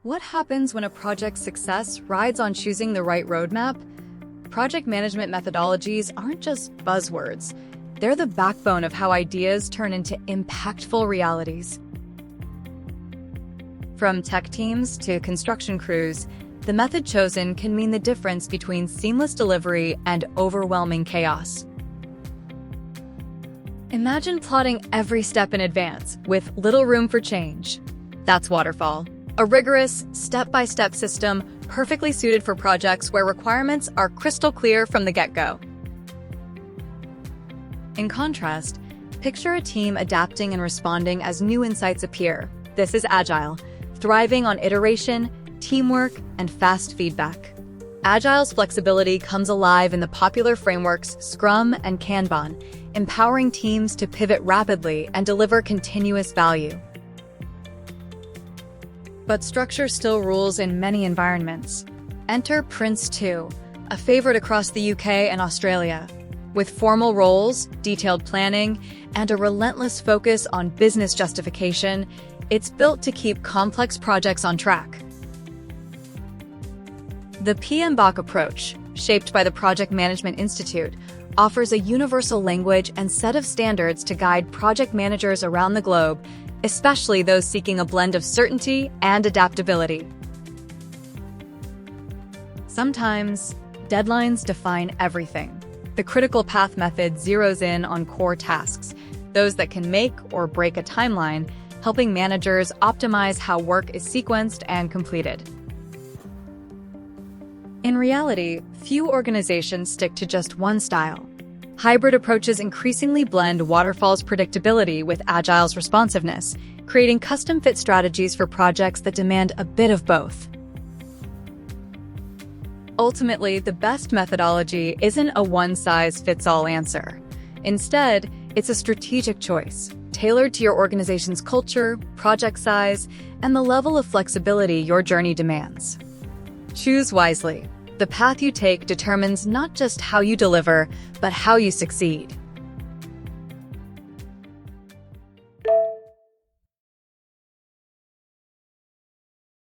What happens when a project's success rides on choosing the right roadmap? Project management methodologies aren't just buzzwords. They're the backbone of how ideas turn into impactful realities. From tech teams to construction crews, the method chosen can mean the difference between seamless delivery and overwhelming chaos. Imagine plotting every step in advance with little room for change. That's Waterfall, a rigorous, step-by-step system perfectly suited for projects where requirements are crystal clear from the get-go. In contrast, picture a team adapting and responding as new insights appear. This is Agile, thriving on iteration, teamwork, and fast feedback. Agile's flexibility comes alive in the popular frameworks Scrum and Kanban, empowering teams to pivot rapidly and deliver continuous value. But structure still rules in many environments. Enter Prince 2, a favorite across the UK and Australia. With formal roles, detailed planning, and a relentless focus on business justification, it's built to keep complex projects on track. The PMBOK approach, shaped by the Project Management Institute, offers a universal language and set of standards to guide project managers around the globe, especially those seeking a blend of certainty and adaptability. Sometimes, deadlines define everything. The critical path method zeroes in on core tasks, those that can make or break a timeline, helping managers optimize how work is sequenced and completed. In reality, few organizations stick to just one style. Hybrid approaches increasingly blend Waterfall's predictability with Agile's responsiveness, creating custom-fit strategies for projects that demand a bit of both. Ultimately, the best methodology isn't a one-size-fits-all answer. Instead, it's a strategic choice, tailored to your organization's culture, project size, and the level of flexibility your journey demands. Choose wisely. The path you take determines not just how you deliver, but how you succeed.